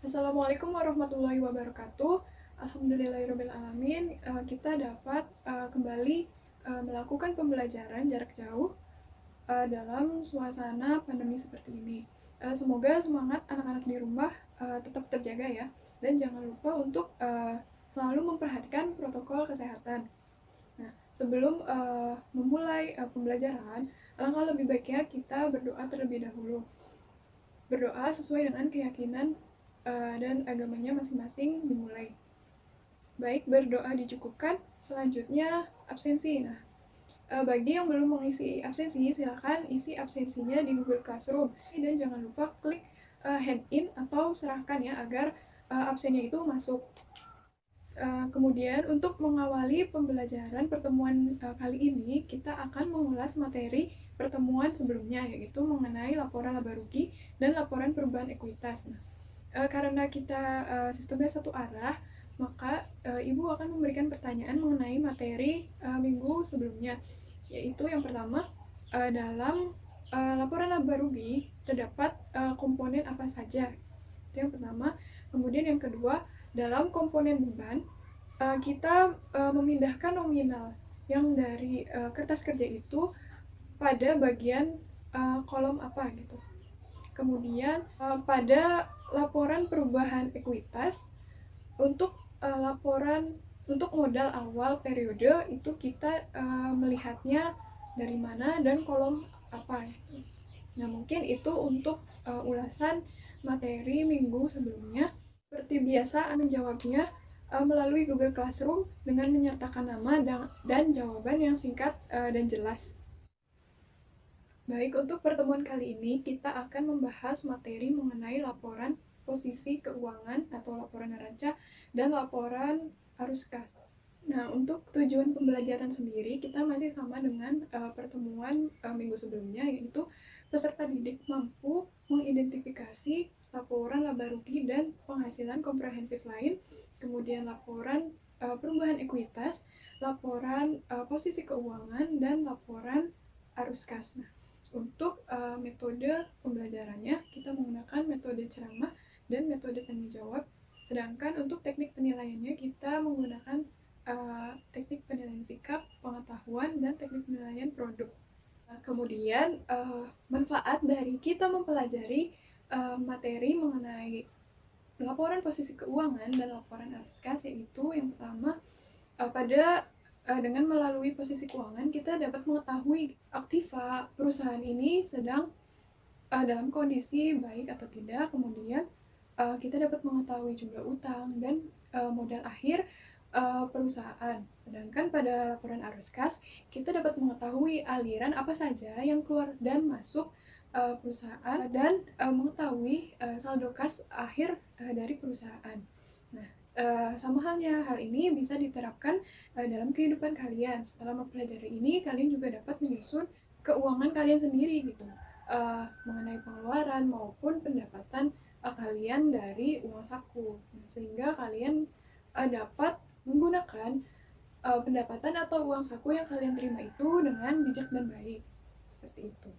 Assalamualaikum warahmatullahi wabarakatuh. Alhamdulillahirrabbilalamin. Kita dapat kembali melakukan pembelajaran jarak jauh dalam suasana pandemi seperti ini. Semoga semangat anak-anak di rumah tetap terjaga ya, dan jangan lupa untuk selalu memperhatikan protokol kesehatan. Nah, sebelum memulai pembelajaran, alangkah lebih baiknya kita berdoa terlebih dahulu. Berdoa sesuai dengan keyakinan dan agamanya masing-masing dimulai. Baik, berdoa dicukupkan. Selanjutnya, absensi. Nah, bagi yang belum mengisi absensi, silakan isi absensinya di Google Classroom. Dan jangan lupa klik hand in atau serahkan ya, agar absennya itu masuk. Kemudian untuk mengawali pembelajaran pertemuan kali ini, kita akan mengulas materi pertemuan sebelumnya, yaitu mengenai laporan laba rugi dan laporan perubahan ekuitas. Nah, karena kita sistemnya satu arah, maka Ibu akan memberikan pertanyaan mengenai materi minggu sebelumnya, yaitu yang pertama, dalam laporan laba rugi terdapat komponen apa saja. Itu yang pertama. Kemudian yang kedua, dalam komponen beban, kita memindahkan nominal yang dari kertas kerja itu pada bagian kolom apa gitu. Kemudian pada laporan perubahan ekuitas, untuk laporan untuk modal awal periode itu kita melihatnya dari mana dan kolom apa. Nah, mungkin itu untuk ulasan materi minggu sebelumnya. Seperti biasa, menjawabnya melalui Google Classroom dengan menyertakan nama dan jawaban yang singkat dan jelas. Baik, untuk pertemuan kali ini kita akan membahas materi mengenai laporan posisi keuangan atau laporan neraca dan laporan arus kas. Nah, untuk tujuan pembelajaran sendiri kita masih sama dengan pertemuan minggu sebelumnya, yaitu peserta didik mampu mengidentifikasi laporan laba rugi dan penghasilan komprehensif lain, kemudian laporan perubahan ekuitas, laporan posisi keuangan, dan laporan arus kas. Nah, untuk metode pembelajarannya kita menggunakan metode ceramah dan metode tanya jawab. Sedangkan untuk teknik penilaiannya kita menggunakan teknik penilaian sikap, pengetahuan, dan teknik penilaian produk. Kemudian manfaat dari kita mempelajari materi mengenai laporan posisi keuangan dan laporan arus kas, yaitu yang pertama, pada dengan melalui posisi keuangan kita dapat mengetahui aktiva perusahaan ini sedang dalam kondisi baik atau tidak. Kemudian kita dapat mengetahui jumlah utang dan modal akhir perusahaan. Sedangkan pada laporan arus kas kita dapat mengetahui aliran apa saja yang keluar dan masuk perusahaan dan mengetahui saldo kas akhir dari perusahaan. Nah, sama halnya hal ini bisa diterapkan dalam kehidupan kalian. Setelah mempelajari ini, kalian juga dapat menyusun keuangan kalian sendiri gitu, mengenai pengeluaran maupun pendapatan kalian dari uang saku. Nah, sehingga kalian dapat menggunakan pendapatan atau uang saku yang kalian terima itu dengan bijak dan baik. Seperti itu.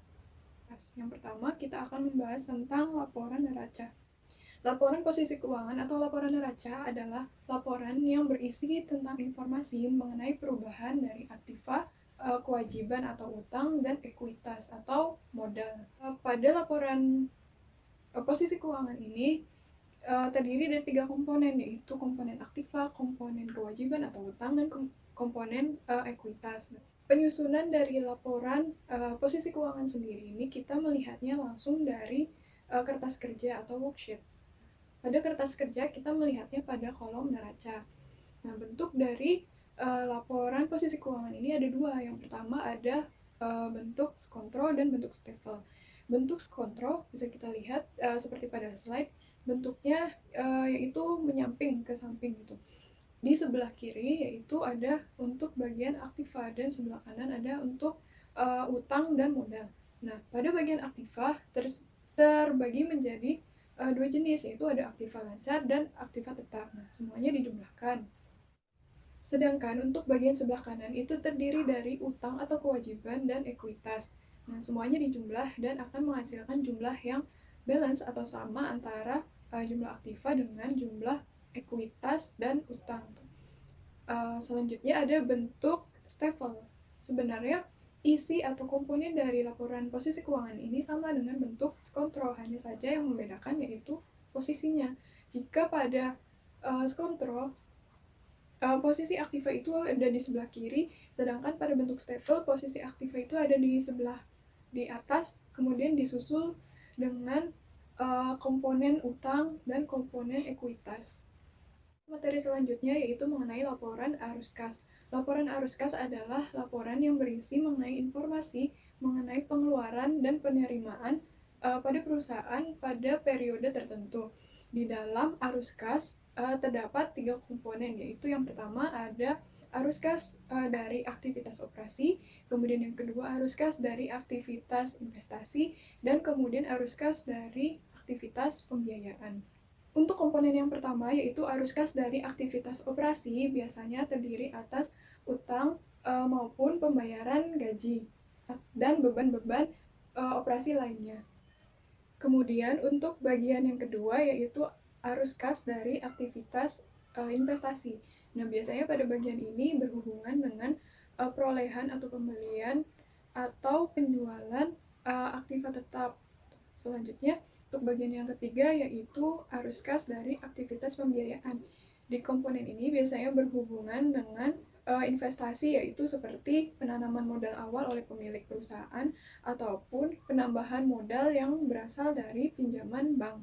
Yang pertama, kita akan membahas tentang laporan neraca. Laporan posisi keuangan atau laporan neraca adalah laporan yang berisi tentang informasi mengenai perubahan dari aktiva, kewajiban atau utang, dan ekuitas atau modal. Pada laporan posisi keuangan ini terdiri dari 3 komponen, yaitu komponen aktiva, komponen kewajiban atau utang, dan komponen ekuitas. Penyusunan dari laporan posisi keuangan sendiri ini kita melihatnya langsung dari kertas kerja atau worksheet. Pada kertas kerja kita melihatnya pada kolom neraca. Nah, bentuk dari laporan posisi keuangan ini ada dua. Yang pertama ada bentuk skontro dan bentuk stafel. Bentuk skontro bisa kita lihat seperti pada slide, bentuknya yaitu menyamping ke samping gitu. Di sebelah kiri yaitu ada untuk bagian aktiva dan sebelah kanan ada untuk utang dan modal. Nah, pada bagian aktiva terbagi menjadi dua jenis, yaitu ada aktiva lancar dan aktiva tetap. Nah, semuanya dijumlahkan. Sedangkan untuk bagian sebelah kanan itu terdiri dari utang atau kewajiban dan ekuitas. Nah, semuanya dijumlah dan akan menghasilkan jumlah yang balance atau sama antara jumlah aktiva dengan jumlah ekuitas dan utang. Selanjutnya ada bentuk staple. Sebenarnya isi atau komponen dari laporan posisi keuangan ini sama dengan bentuk skontrol, hanya saja yang membedakan yaitu posisinya. Jika pada skontrol posisi aktiva itu ada di sebelah kiri, sedangkan pada bentuk staple posisi aktiva itu ada di sebelah di atas, kemudian disusul dengan komponen utang dan komponen ekuitas. Materi selanjutnya yaitu mengenai laporan arus kas. Laporan arus kas adalah laporan yang berisi mengenai informasi mengenai pengeluaran dan penerimaan pada perusahaan pada periode tertentu. Di dalam arus kas terdapat 3 komponen, yaitu yang pertama ada arus kas dari aktivitas operasi, kemudian yang kedua arus kas dari aktivitas investasi, dan kemudian arus kas dari aktivitas pembiayaan. Untuk komponen yang pertama yaitu arus kas dari aktivitas operasi biasanya terdiri atas utang maupun pembayaran gaji dan beban-beban operasi lainnya. Kemudian untuk bagian yang kedua yaitu arus kas dari aktivitas investasi. Nah, biasanya pada bagian ini berhubungan dengan perolehan atau pembelian atau penjualan aktiva tetap. Selanjutnya, untuk bagian yang ketiga yaitu arus kas dari aktivitas pembiayaan. Di komponen ini biasanya berhubungan dengan investasi, yaitu seperti penanaman modal awal oleh pemilik perusahaan ataupun penambahan modal yang berasal dari pinjaman bank.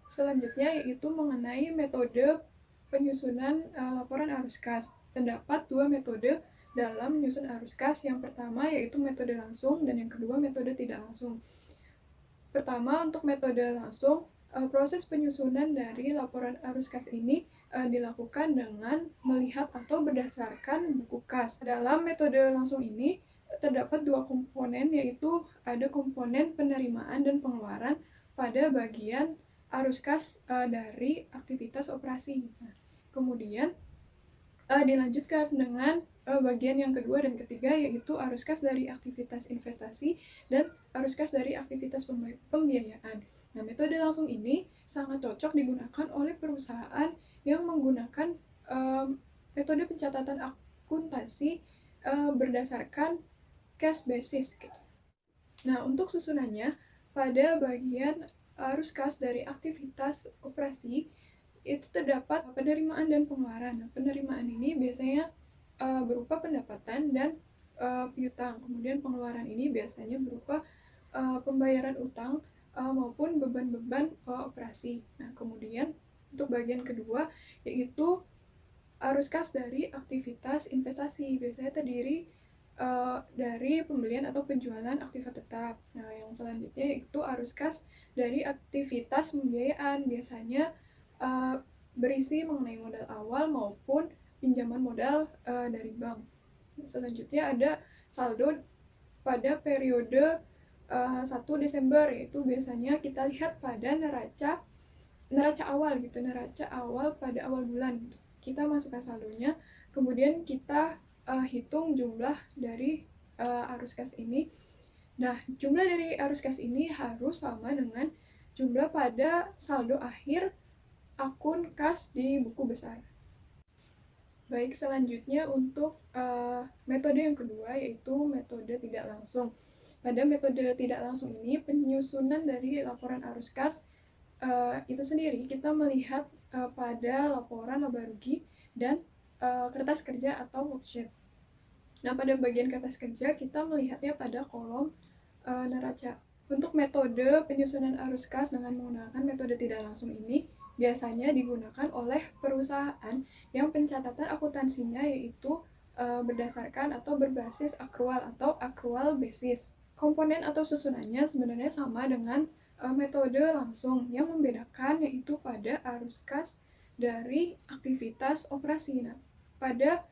Selanjutnya yaitu mengenai metode penyusunan laporan arus kas. Terdapat 2 metode dalam menyusun arus kas. Yang pertama yaitu metode langsung dan yang kedua metode tidak langsung. Pertama, untuk metode langsung, proses penyusunan dari laporan arus kas ini dilakukan dengan melihat atau berdasarkan buku kas. Dalam metode langsung ini terdapat 2 komponen, yaitu ada komponen penerimaan dan pengeluaran pada bagian arus kas dari aktivitas operasi. Nah, kemudian dilanjutkan dengan bagian yang kedua dan ketiga yaitu arus kas dari aktivitas investasi dan arus kas dari aktivitas pembiayaan. Nah, metode langsung ini sangat cocok digunakan oleh perusahaan yang menggunakan metode pencatatan akuntansi berdasarkan cash basis. Nah, untuk susunannya pada bagian arus kas dari aktivitas operasi itu terdapat penerimaan dan pengeluaran. Nah, penerimaan ini biasanya berupa pendapatan dan piutang. Kemudian pengeluaran ini biasanya berupa pembayaran utang maupun beban-beban operasi. Nah, kemudian untuk bagian kedua yaitu arus kas dari aktivitas investasi. Biasanya terdiri dari pembelian atau penjualan aktiva tetap. Nah, yang selanjutnya yaitu arus kas dari aktivitas pembiayaan. Biasanya berisi mengenai modal awal maupun pinjaman modal dari bank. Selanjutnya ada saldo pada periode 1 Desember, yaitu biasanya kita lihat pada neraca awal gitu, neraca awal pada awal bulan. Kita masukkan saldonya, kemudian kita hitung jumlah dari arus kas ini. Nah, jumlah dari arus kas ini harus sama dengan jumlah pada saldo akhir akun kas di buku besar. Baik, selanjutnya untuk metode yang kedua yaitu metode tidak langsung. Pada metode tidak langsung ini penyusunan dari laporan arus kas itu sendiri kita melihat pada laporan laba rugi dan kertas kerja atau worksheet. Nah, pada bagian kertas kerja kita melihatnya pada kolom neraca. Untuk metode penyusunan arus kas dengan menggunakan metode tidak langsung ini biasanya digunakan oleh perusahaan yang pencatatan akuntansinya yaitu berdasarkan atau berbasis akrual atau accrual basis. Komponen atau susunannya sebenarnya sama dengan metode langsung, yang membedakan yaitu pada arus kas dari aktivitas operasi. Nah, pada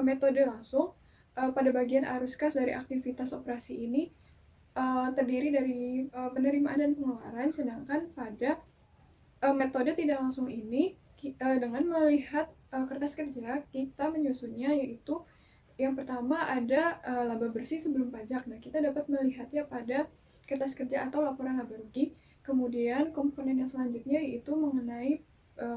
metode langsung, pada bagian arus kas dari aktivitas operasi ini terdiri dari penerimaan dan pengeluaran, sedangkan pada metode tidak langsung ini dengan melihat kertas kerja kita menyusunnya, yaitu yang pertama ada laba bersih sebelum pajak. Nah, kita dapat melihatnya pada kertas kerja atau laporan laba rugi. Kemudian komponen yang selanjutnya yaitu mengenai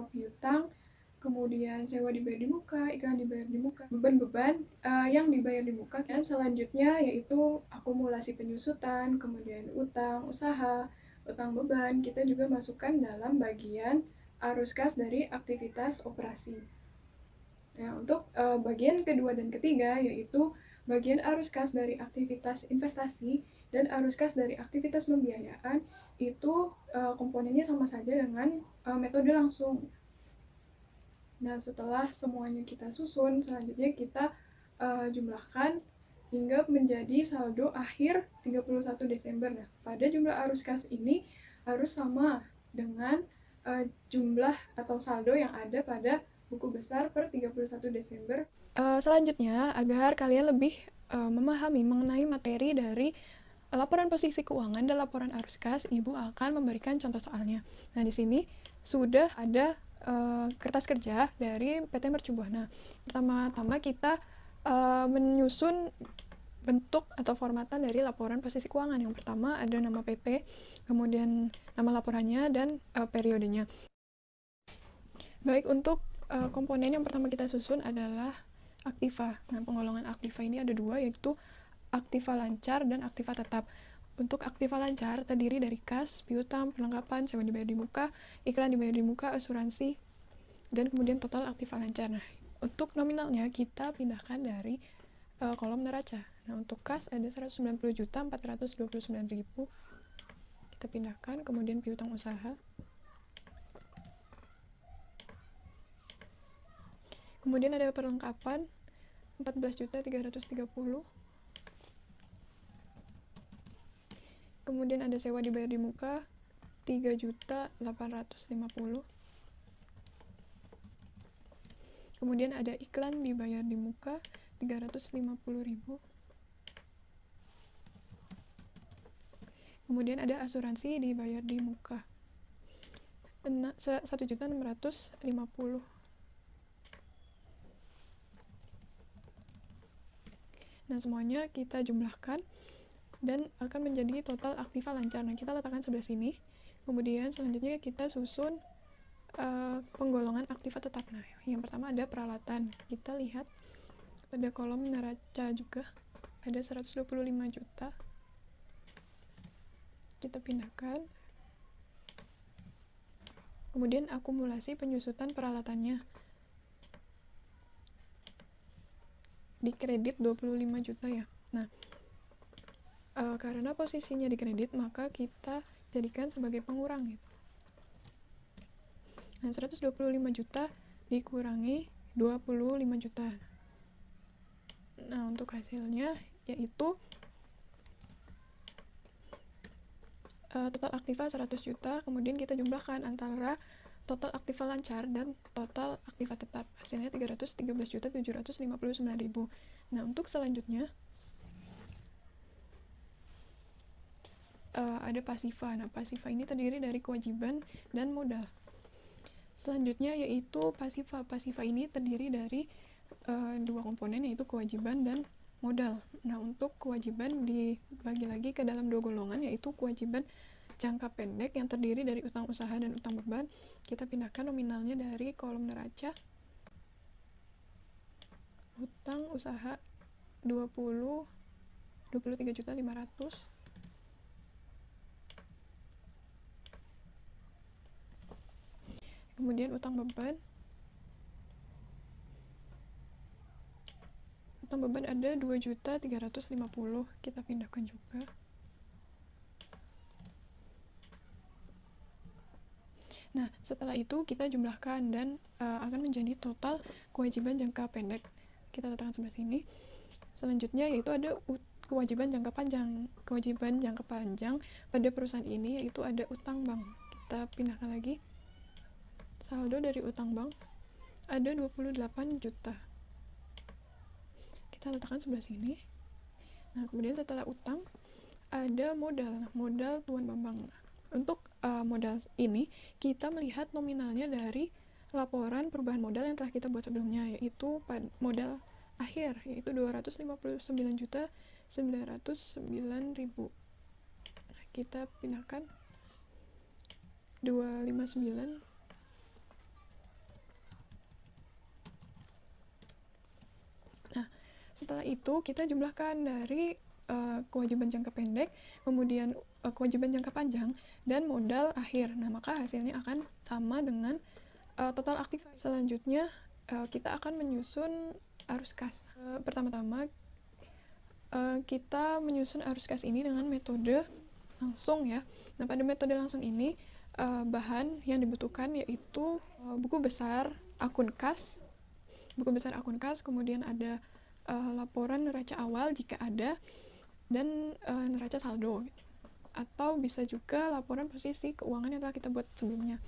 piutang, kemudian sewa dibayar di muka, iklan dibayar di muka, beban-beban yang dibayar di muka. Dan selanjutnya yaitu akumulasi penyusutan, kemudian utang usaha, utang beban. Kita juga masukkan dalam bagian arus kas dari aktivitas operasi. Nah, untuk bagian kedua dan ketiga yaitu bagian arus kas dari aktivitas investasi dan arus kas dari aktivitas pembiayaan, itu komponennya sama saja dengan metode langsung. Nah, setelah semuanya kita susun, selanjutnya kita jumlahkan hingga menjadi saldo akhir 31 Desember. Nah, pada jumlah arus kas ini harus sama dengan jumlah atau saldo yang ada pada buku besar per 31 Desember. Selanjutnya, agar kalian lebih memahami mengenai materi dari laporan posisi keuangan dan laporan arus kas, Ibu akan memberikan contoh soalnya. Nah, di sini sudah ada kertas kerja dari PT Mercubuana. Pertama-tama kita menyusun bentuk atau formatan dari laporan posisi keuangan. Yang pertama ada nama PT, kemudian nama laporannya, dan periodenya. Baik, untuk komponen yang pertama kita susun adalah aktiva. Nah, penggolongan aktiva ini ada dua, yaitu aktiva lancar dan aktiva tetap. Untuk aktiva lancar terdiri dari kas, piutang, perlengkapan, sewa dibayar di muka, iklan dibayar di muka, asuransi, dan kemudian total aktiva lancar. Nah, untuk nominalnya kita pindahkan dari kolom neraca. Nah, untuk kas ada 190.429.000. Kita pindahkan, kemudian piutang usaha. Kemudian ada perlengkapan 14.330. Kemudian ada sewa dibayar di muka 3.850. Kemudian ada iklan dibayar di muka 350.000. Kemudian ada asuransi dibayar di muka 1.650. Nah, semuanya kita jumlahkan dan akan menjadi total aktiva lancar. Nah, kita letakkan sebelah sini. Kemudian selanjutnya kita susun penggolongan aktiva tetap. Nah, yang pertama ada peralatan. Kita lihat pada kolom neraca juga ada 125 juta. Kita pindahkan. Kemudian akumulasi penyusutan peralatannya. Di kredit 25 juta ya. Nah, karena posisinya di kredit, maka kita jadikan sebagai pengurang gitu. Nah, 125 juta dikurangi 25 juta. Nah, untuk hasilnya yaitu total aktiva 100 juta, kemudian kita jumlahkan antara total aktiva lancar dan total aktiva tetap. Hasilnya 313.759.000. Nah, untuk selanjutnya ada pasiva. Nah, pasiva ini terdiri dari kewajiban dan modal. Selanjutnya yaitu pasiva. Pasiva ini terdiri dari dua komponen, yaitu kewajiban dan modal. Nah, untuk kewajiban dibagi lagi ke dalam dua golongan, yaitu kewajiban jangka pendek yang terdiri dari utang usaha dan utang beban. Kita pindahkan nominalnya dari kolom neraca. Utang usaha 23.500. Kemudian utang beban ada 2.350. Kita pindahkan juga. Nah, setelah itu kita jumlahkan dan akan menjadi total kewajiban jangka pendek. Kita letakkan sebelah sini. Selanjutnya yaitu ada kewajiban jangka panjang. Kewajiban jangka panjang pada perusahaan ini yaitu ada utang bank. Kita pindahkan lagi. Saldo dari utang bank ada 28 juta. Kita letakkan sebelah sini. Nah, kemudian setelah utang ada modal. Modal Tuan Bambang. Untuk modal ini kita melihat nominalnya dari laporan perubahan modal yang telah kita buat sebelumnya, yaitu modal akhir, yaitu 259.909.000. Nah, kita pindahkan. 259. Nah, setelah itu kita jumlahkan dari kewajiban jangka pendek, kemudian kewajiban jangka panjang, dan modal akhir. Nah, maka hasilnya akan sama dengan total aktiva. Selanjutnya, kita akan menyusun arus kas. Pertama-tama, kita menyusun arus kas ini dengan metode langsung ya. Nah, pada metode langsung ini, bahan yang dibutuhkan yaitu buku besar akun kas, kemudian ada laporan neraca awal jika ada, dan neraca saldo, atau bisa juga laporan posisi keuangan yang telah kita buat sebelumnya.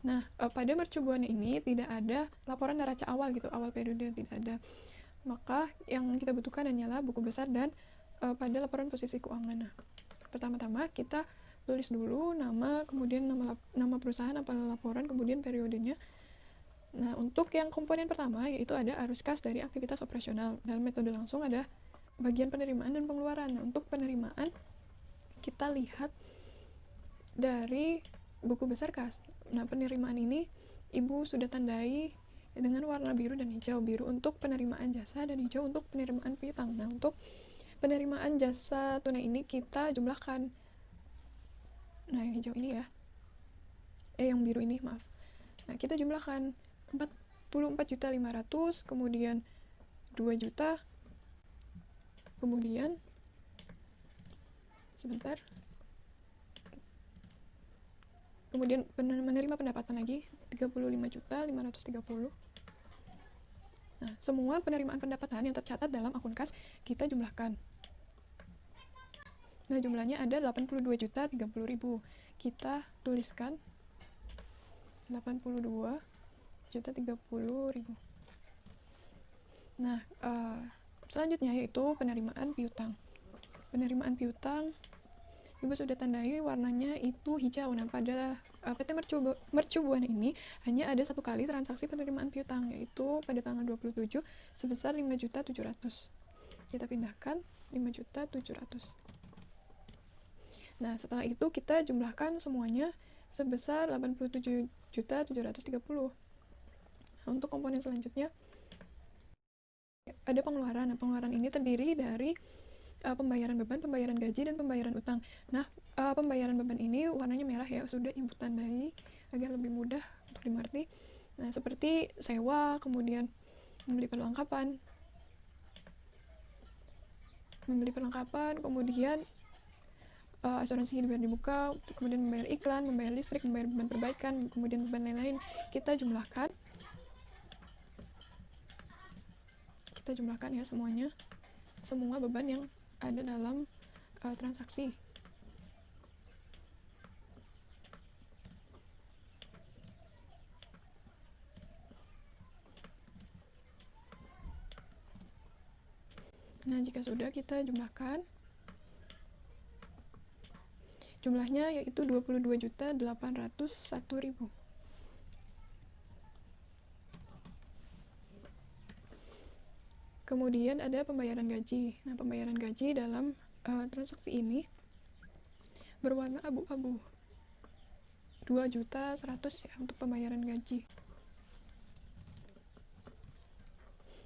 Nah, pada mercubuan ini tidak ada laporan neraca awal gitu, awal periode tidak ada. Maka yang kita butuhkan hanyalah buku besar dan pada laporan posisi keuangan. Nah, pertama-tama kita tulis dulu nama, kemudian nama perusahaan, apa laporan, kemudian periodenya. Nah, untuk yang komponen pertama yaitu ada arus kas dari aktivitas operasional. Dalam metode langsung ada bagian penerimaan dan pengeluaran. Nah, untuk penerimaan kita lihat dari buku besar kas. Nah, penerimaan ini Ibu sudah tandai dengan warna biru dan hijau. Biru untuk penerimaan jasa dan hijau untuk penerimaan piutang. Nah, untuk penerimaan jasa tunai ini kita jumlahkan. Nah, yang hijau ini ya. Yang biru ini, maaf. Nah, kita jumlahkan 44.500.000, kemudian 2 juta, kemudian kemudian menerima pendapatan lagi 35.530.000. Nah, semua penerimaan pendapatan yang tercatat dalam akun kas kita jumlahkan. Nah, jumlahnya ada 82.030.000. Kita tuliskan 82.030.000. Nah, selanjutnya yaitu penerimaan piutang. Penerimaan piutang Ibu sudah tandai warnanya itu hijau. Nah, pada PT Mercubuan ini hanya ada satu kali transaksi penerimaan piutang, yaitu pada tanggal 27 sebesar 5.700.000. Kita pindahkan 5.700.000. Nah, setelah itu kita jumlahkan semuanya sebesar 87.730.000. Nah, untuk komponen selanjutnya ada pengeluaran. Nah, pengeluaran ini terdiri dari pembayaran beban, pembayaran gaji, dan pembayaran utang. Nah, pembayaran beban ini warnanya merah ya, sudah Ibu tandai agar lebih mudah untuk dimengerti. Nah, seperti sewa, kemudian membeli perlengkapan, kemudian asuransi hidup yang dibuka, kemudian membayar iklan, membayar listrik, membayar beban perbaikan, kemudian beban lain-lain. Kita jumlahkan ya semuanya, semua beban yang ada dalam transaksi. Nah, jika sudah, kita jumlahkan. Jumlahnya yaitu 22.801.000. Kemudian ada pembayaran gaji. Nah, pembayaran gaji dalam transaksi ini berwarna abu-abu. 2.100.000 ya untuk pembayaran gaji.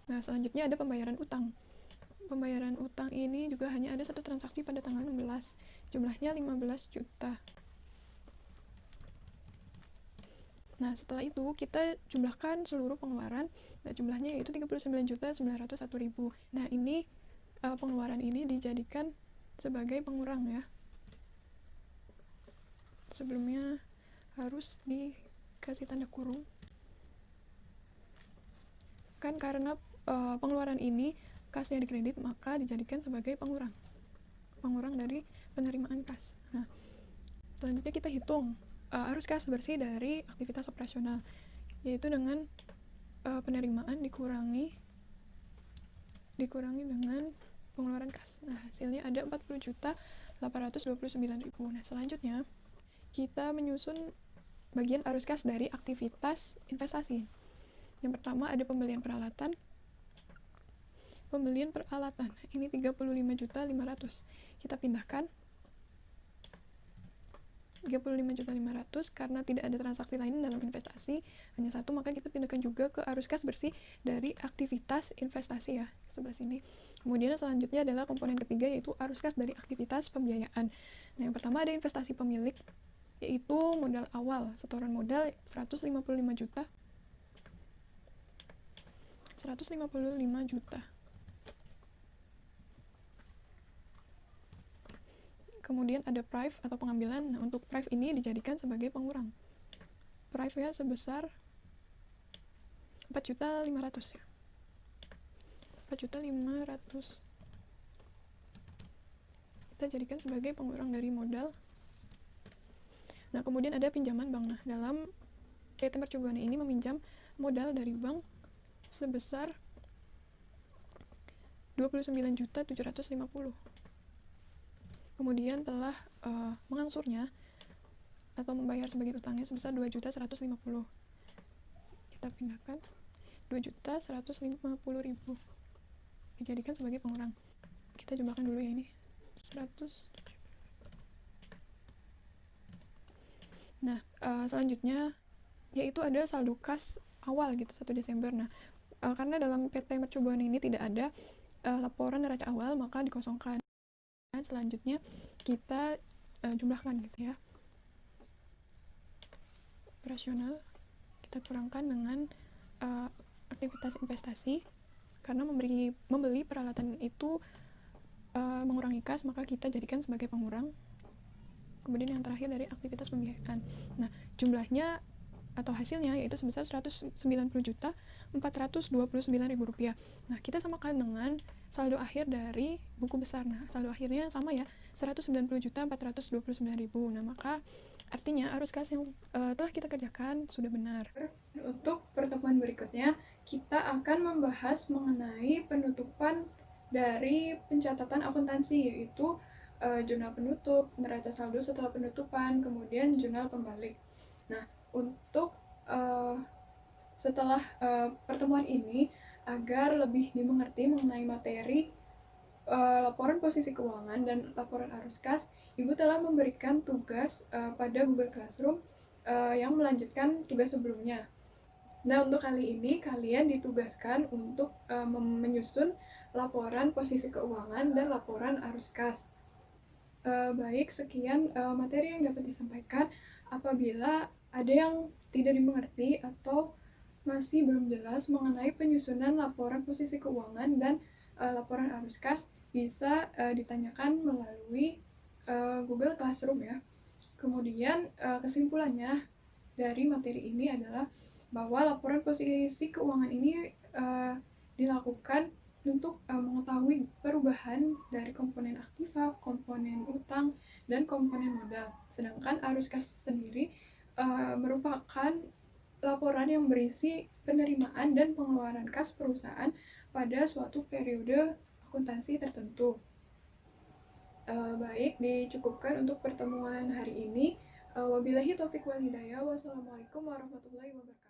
Nah, selanjutnya ada pembayaran utang. Pembayaran utang ini juga hanya ada satu transaksi pada tanggal 16. Jumlahnya 15 juta. Nah, setelah itu kita jumlahkan seluruh pengeluaran. Nah, jumlahnya yaitu 39.901.000. Nah, ini pengeluaran ini dijadikan sebagai pengurang ya. Sebelumnya harus dikasih tanda kurung. Kan karena pengeluaran ini kasnya dikredit, maka dijadikan sebagai pengurang. Pengurang dari penerimaan kas. Nah, selanjutnya kita hitung arus kas bersih dari aktivitas operasional, yaitu dengan penerimaan dikurangi dengan pengeluaran kas. Nah, hasilnya ada 40.829.000. Nah, selanjutnya kita menyusun bagian arus kas dari aktivitas investasi. Yang pertama ada pembelian peralatan. Ini 35.500.000. Kita pindahkan. 35.500.000 karena tidak ada transaksi lain dalam investasi, hanya satu, maka kita pindahkan juga ke arus kas bersih dari aktivitas investasi ya, sebelah sini. Kemudian selanjutnya adalah komponen ketiga, yaitu arus kas dari aktivitas pembiayaan. Nah, yang pertama ada investasi pemilik, yaitu modal awal, setoran modal 155 juta. Kemudian ada prive atau pengambilan. Nah, untuk prive ini dijadikan sebagai pengurang. Prive ya sebesar 4.500.000 ya. 4.500.000 kita jadikan sebagai pengurang dari modal. Nah, kemudian ada pinjaman bank. Nah, dalam PT Mercu Buana ini meminjam modal dari bank sebesar 29.750.000. Kemudian telah mengangsurnya atau membayar sebagai utangnya sebesar 2.150.000. Kita pindahkan 2.150.000 dijadikan sebagai pengurang. Kita jumlahkan dulu ya ini 100. Nah, selanjutnya yaitu ada saldo kas awal gitu 1 Desember. Nah, karena dalam PT Mercu Buana ini tidak ada laporan neraca awal, maka dikosongkan. Nah, selanjutnya kita jumlahkan gitu ya. Operasional kita kurangkan dengan aktivitas investasi, karena membeli peralatan itu mengurangi kas, maka kita jadikan sebagai pengurang. Kemudian yang terakhir dari aktivitas pembiayaan. Nah, jumlahnya atau hasilnya yaitu sebesar 190.429.000 rupiah. Nah, kita samakan dengan saldo akhir dari buku besar. Nah, saldo akhirnya sama ya, 190.429.000. Nah, maka artinya arus kas yang telah kita kerjakan sudah benar. Untuk pertemuan berikutnya, kita akan membahas mengenai penutupan dari pencatatan akuntansi, yaitu jurnal penutup, neraca saldo setelah penutupan, kemudian jurnal pembalik. Nah, untuk setelah pertemuan ini, agar lebih dimengerti mengenai materi laporan posisi keuangan dan laporan arus kas, Ibu telah memberikan tugas pada Google Classroom yang melanjutkan tugas sebelumnya. Nah, untuk kali ini kalian ditugaskan untuk menyusun laporan posisi keuangan dan laporan arus kas. Baik, sekian materi yang dapat disampaikan. Apabila ada yang tidak dimengerti atau masih belum jelas mengenai penyusunan laporan posisi keuangan dan laporan arus kas, bisa ditanyakan melalui Google Classroom ya. Kemudian kesimpulannya dari materi ini adalah bahwa laporan posisi keuangan ini dilakukan untuk mengetahui perubahan dari komponen aktiva, komponen utang, dan komponen modal. Sedangkan arus kas sendiri merupakan laporan yang berisi penerimaan dan pengeluaran kas perusahaan pada suatu periode akuntansi tertentu. Baik, dicukupkan untuk pertemuan hari ini. Wabillahi taufiq wal hidayah. Wassalamualaikum warahmatullahi wabarakatuh.